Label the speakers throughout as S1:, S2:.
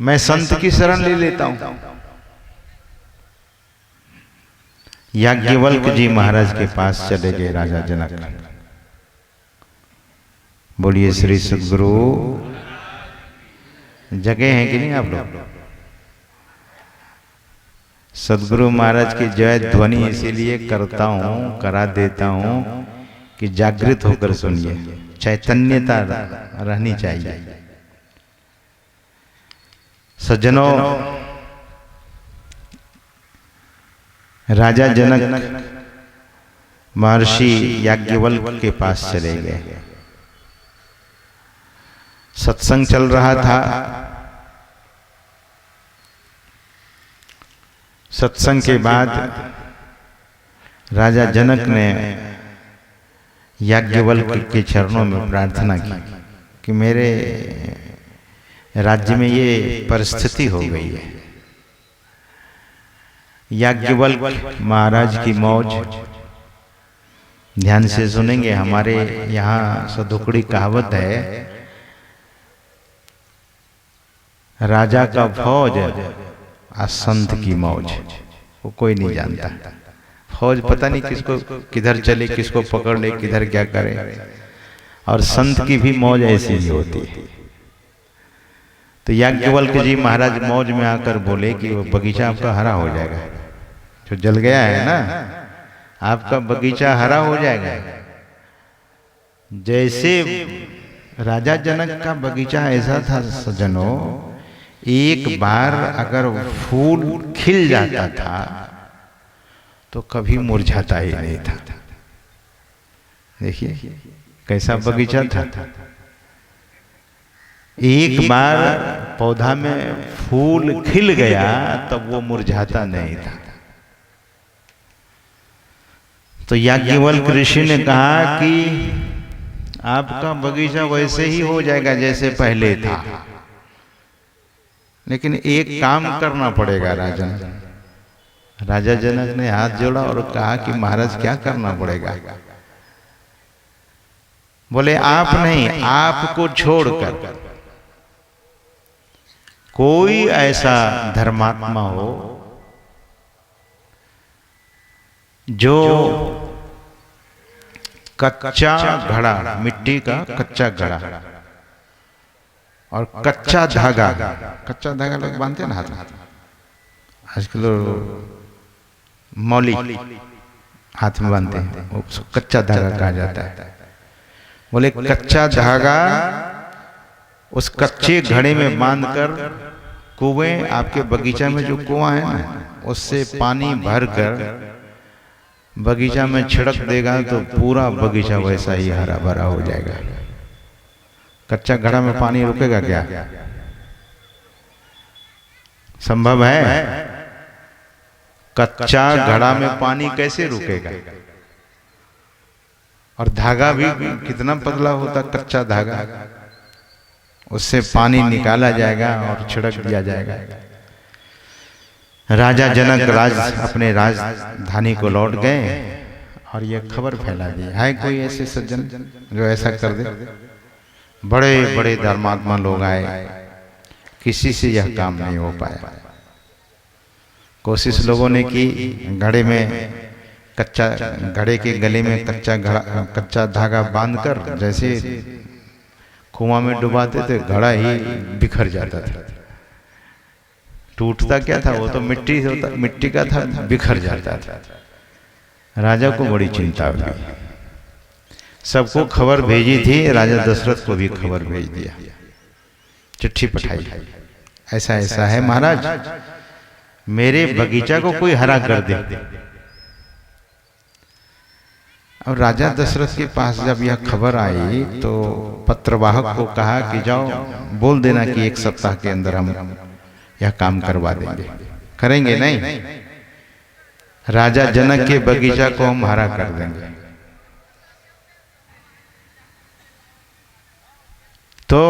S1: मैं संत की शरण ले लेता हूं। याज्ञवल्क्य जी महाराज के पास चले गए राजा जनक। बोलिए श्री सद्गुरु। जगह है कि नहीं आप लोग? सद्गुरु महाराज की जय ध्वनि इसीलिए करता हूं, करा देता हूं कि जागृत होकर सुनिए, चैतन्यता रहनी चाहिए। सज्जनों, राजा जनक महर्षि याज्ञवल्क्य के पास चले गए। सत्संग चल रहा था। सत्संग के बाद राजा जनक ने याज्ञवल्क्य के चरणों में प्रार्थना की कि मेरे राज्य में ये परिस्थिति हो गई है। याज्ञवल्क्य महाराज की मौज ध्यान से सुनेंगे। हमारे यहाँ सदुकड़ी कहावत है, राजा का फौज और संत की मौज। वो कोई नहीं जानता। फौज पता नहीं किसको किधर चले, किसको पकड़ ले, किधर क्या करे। और संत की भी मौज ऐसी ही होती है। तो याज्ञवल्क्य जी महाराज मौज में आकर बोले कि वो बगीचा आपका हरा हो जाएगा, जो जल गया है ना, आपका बगीचा हरा हो जाएगा। जैसे राजा जनक का बगीचा ऐसा था सज्जनों, एक बार अगर फूल खिल जाता था तो कभी मुरझाता ही नहीं था। देखिए कैसा बगीचा था। एक बार पौधा में फूल खिल गया तब वो मुरझाता नहीं था। तो याज्ञवल्क्य ऋषि ने कहा कि आपका बगीचा वैसे ही हो जाएगा जैसे पहले था, लेकिन एक काम करना पड़ेगा राजन। राजा जनक ने हाथ जोड़ा और कहा कि महाराज क्या करना पड़ेगा? बोले आप नहीं, आपको छोड़कर कोई ऐसा धर्मात्मा हो जो कच्चा घड़ा, मिट्टी का कच्चा घड़ा और कच्चा धागा, कच्चा धागा लोग बांधते हैं ना हाथ में, आजकल मौली हाथ में बांधते हैं, उसको कच्चा धागा कहा जाता है। बोले कच्चा धागा उस कच्चे घड़े में बांधकर कुएं, आपके बगीचा में जो कुआं है ना, उससे पानी भरकर बगीचा में छिड़क देगा तो पूरा बगीचा वैसा ही हरा भरा हो जाएगा। कच्चा घड़ा में पानी रुकेगा क्या? संभव है? कच्चा घड़ा में पानी कैसे रुकेगा? और धागा भी कितना पतला होता, कच्चा धागा, उससे पानी निकाला जाएगा और छिड़क दिया जाएगा। राजा जनक अपने राजधानी को लौट गए और ये खबर फैला दी, है कोई ऐसे सज्जन जो ऐसा कर दे? बड़े बड़े धर्मात्मा लोग आए, किसी से यह काम नहीं हो पाया। कोशिश लोगों ने की, घड़े में कच्चा, घड़े के गले में कच्चा धागा बांधकर जैसे कुआं में डुबाते थे, घड़ा ही बिखर जाता था। टूटता क्या था, वो तो मिट्टी का था, बिखर जाता था। राजा को बड़ी चिंता हुई, सबको खबर भेजी थी, राजा दशरथ को भी खबर भेज दिया, चिट्ठी पठाई, ऐसा ऐसा है महाराज, मेरे बगीचा को कोई हरा कर दे। और राजा दशरथ के पास जब यह खबर आई तो पत्रवाहक को कहा कि जाओ बोल देना कि 1 सप्ताह के अंदर हम यह काम करवा देंगे। करेंगे नहीं, राजा जनक के बगीचा को हम हरा कर देंगे। तो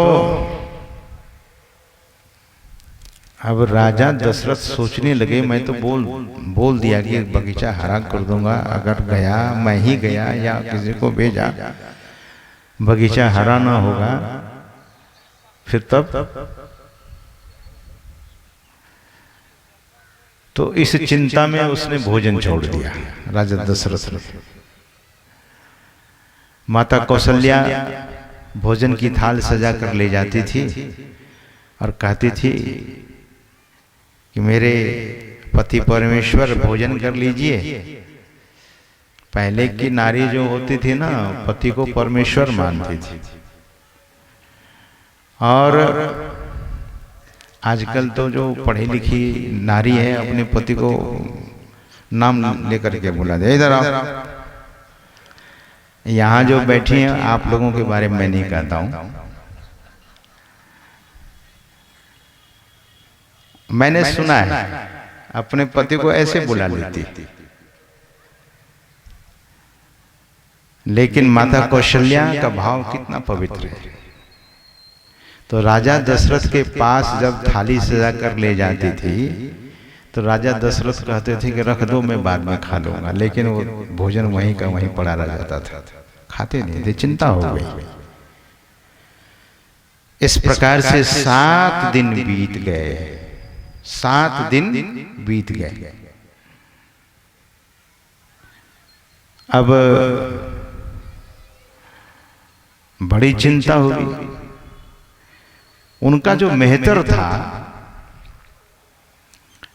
S1: अब राजा दशरथ सोचने लगे, मैं तो बोल दिया कि बगीचा हरा कर दूंगा, अगर गया, मैं ही गया या किसी को भेजा, बगीचा हरा ना होगा, फिर तब तो इस चिंता में उसने भोजन छोड़ दिया, राजा दशरथ ने। माता कौशल्या भोजन की थाल सजा कर ले जाती थी और कहती थी कि मेरे पति परमेश्वर भोजन कर लीजिए। पहले की नारी जो होती थी ना, पति को परमेश्वर मानती थी, और आजकल तो जो पढ़ी लिखी नारी है अपने पति को नाम लेकर के बुला दे, इधर आओ। यहाँ जो बैठी हैं आप लोगों के बारे में मैं नहीं कहता हूं, मैंने सुना है अपने पति को ऐसे बुला लेती। लेकिन माता कौशल्या का भाव कितना पवित्र है। तो राजा दशरथ के पास जब थाली सजा कर ले जाती थी तो राजा दशरथ कहते थे कि रख दो, मैं बाद में खा लूंगा, लेकिन वो भोजन वहीं का वहीं पड़ा रह जाता था, खाते नहीं थे। चिंता हो गई। इस प्रकार से 7 दिन बीत गए, 7 दिन बीत गए। अब बड़ी चिंता होगी। उनका जो मेहतर था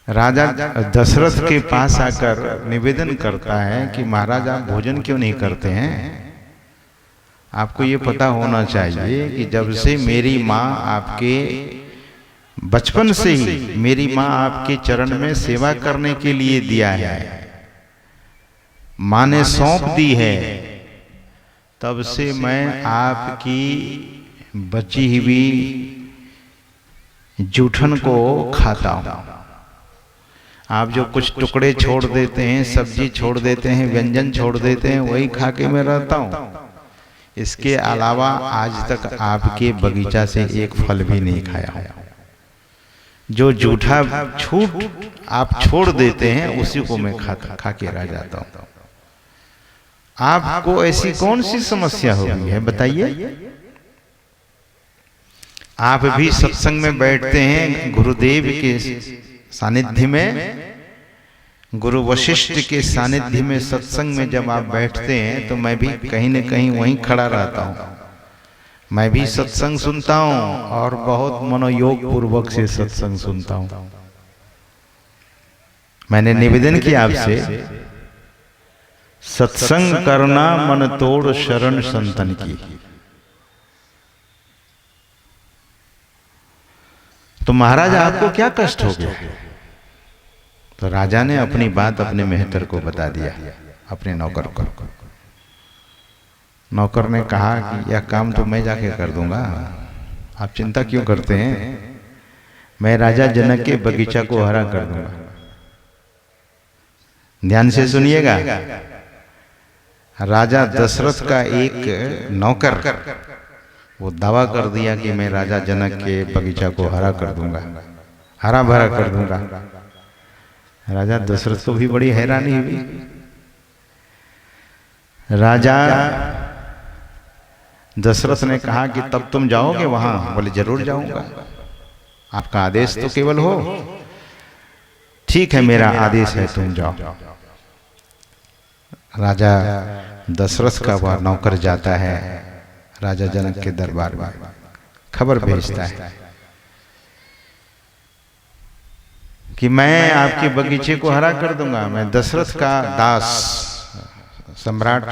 S1: राजा दशरथ के पास आकर निवेदन करता है कि महाराज आप भोजन क्यों नहीं करते हैं? आपको ये पता होना चाहिए कि जब से मेरी माँ आपके बचपन से ही मेरी माँ आपके चरण में सेवा करने के लिए दिया है, माँ ने सौंप दी है, तब से मैं आपकी बची हुई जूठन को खाता हूं। आप जो कुछ टुकड़े छोड़ देते हैं, सब्जी छोड़ देते हैं, व्यंजन छोड़ देते हैं, वही खा के मैं रहता हूं। इसके अलावा आज तक आपके बगीचा से एक फल भी नहीं खाया हूं। जो जूठा छूट आप छोड़ देते हैं उसी को मैं खा के रह जाता हूं। आपको ऐसी कौन सी समस्या हो गई है बताइए? आप भी सत्संग में बैठते हैं, गुरुदेव के सानिध्य में, गुरु वशिष्ठ के सानिध्य में सत्संग में जब आप बैठते हैं तो मैं भी कहीं न कहीं वहीं खड़ा रहता हूं। मैं भी सत्संग सुनता हूं और बहुत मनोयोग पूर्वक से सत्संग सुनता हूं। मैंने निवेदन किया आपसे, सत्संग करना मन तोड़ शरण संतन की। तो महाराज आपको क्या कष्ट हो गया? तो राजा ने अपनी बात अपने मेहतर को बता दिया, अपने नौकर को। नौकर ने कहा कि यह काम तो मैं जाके कर दूंगा, आप चिंता क्यों करते हैं? मैं राजा जनक के बगीचा को हरा कर दूंगा। ध्यान से सुनिएगा, राजा दशरथ का एक नौकर वो दावा कर दिया कि मैं राजा जनक के बगीचा को हरा कर दूंगा, हरा भरा कर दूंगा। राजा दशरथ को भी बड़ी हैरानी हुई। राजा दशरथ ने कहा कि तब तुम जाओगे वहां? बोले जरूर जाऊंगा, आपका आदेश तो केवल हो। ठीक है, मेरा आदेश है, तुम जाओ। राजा दशरथ का वह नौकर जाता है राजा जनक के दरबार में, खबर भेजता है कि मैं आपके बगीचे को हरा कर दूंगा। मैं दशरथ का दास, सम्राट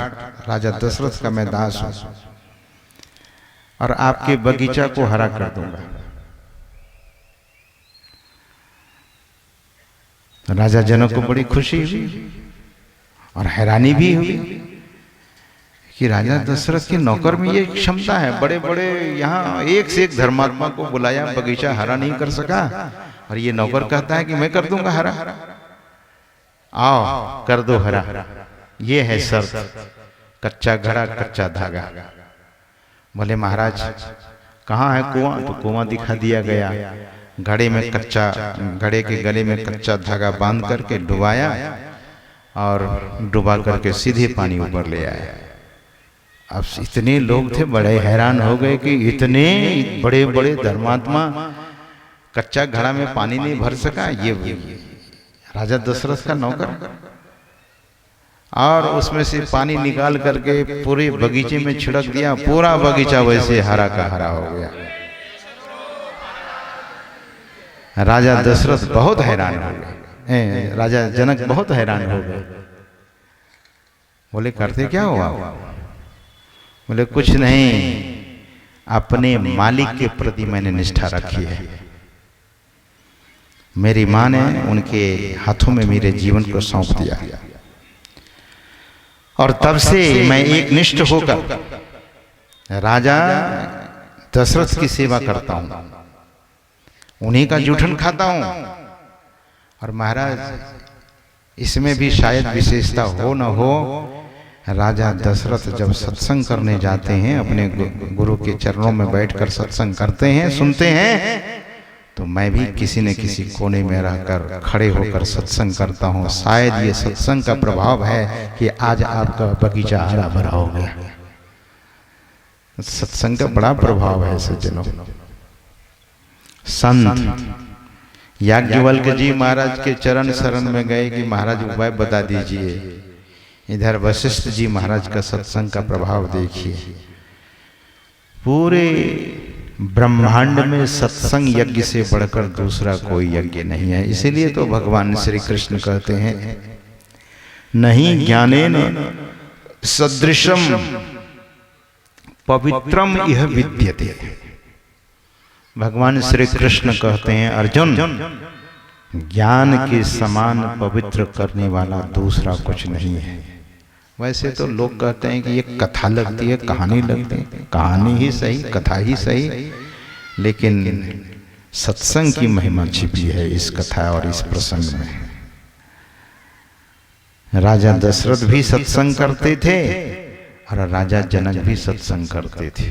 S1: राजा दशरथ का मैं दास हूं और आपके बगीचा को हरा कर दूंगा। राजा जनक को बड़ी खुशी हुई और हैरानी भी हुई कि राजा दशरथ के नौकर में ये क्षमता है। बड़े बड़े यहाँ एक से एक धर्मात्मा को बुलाया, बगीचा हरा नहीं कर सका, और ये नौकर कहता है कि मैं कर दूंगा हरा। आओ कर दो हरा, ये है शर्त, कच्चा घड़ा कच्चा धागा। बोले महाराज कहाँ है कुआं? तो कुआं दिखा दिया गया। घड़े में कच्चा, घड़े के गले में कच्चा धागा बांध करके डुबाया और डुबा करके सीधे पानी ऊपर ले आया। अब इतने लोग थे, बड़े हैरान हो गए कि इतने बड़े बड़े धर्मात्मा कच्चा घड़ा में पानी नहीं भर सका। ये राजा दशरथ का नौकर, और उसमें से पानी निकाल करके पूरे बगीचे में छिड़क दिया, पूरा बगीचा वैसे हरा का हरा हो गया। राजा दशरथ बहुत हैरान हो गए, राजा जनक बहुत हैरान हो गए। बोले करते क्या हुआ? बोले कुछ नहीं, अपने मालिक के प्रति मैंने निष्ठा रखी है। मेरी माँ ने उनके हाथों में मेरे जीवन को सौंप दिया, और तब से मैं एक निष्ठ होकर राजा दशरथ की सेवा करता हूं, उन्हीं का जूठन खाता हूं। और महाराज इसमें भी शायद विशेषता हो न हो, राजा दशरथ जब सत्संग करने जाते हैं, अपने गुरु के चरणों में बैठकर सत्संग करते हैं, सुनते हैं, तो मैं भी किसी न किसी कोने में रहकर खड़े होकर सत्संग करता हूँ। शायद ये सत्संग का प्रभाव है कि आज आपका बगीचा हरा भरा हो गया। सत्संग का बड़ा प्रभाव है सज्जनों। संत याज्ञवल्क्य जी महाराज के चरण शरण में गए कि महाराज उपाय बता दीजिए। इधर वशिष्ठ जी महाराज का सत्संग का प्रभाव देखिए। पूरे ब्रह्मांड में सत्संग यज्ञ से बढ़कर दूसरा कोई यज्ञ नहीं है। इसीलिए तो भगवान श्री कृष्ण कहते हैं, नहीं ज्ञानेन सदृशम पवित्रम यह विद्यते। भगवान श्री कृष्ण कहते हैं, अर्जुन ज्ञान के समान पवित्र करने वाला दूसरा कुछ नहीं है। वैसे तो लोग कहते हैं कि ये कथा लगती है, कहानी लगती है, कहानी ही सही, कथा ही सही, लेकिन सत्संग की महिमा छिपी है इस कथा और इस प्रसंग में। राजा दशरथ भी सत्संग करते थे और राजा जनक भी सत्संग करते थे।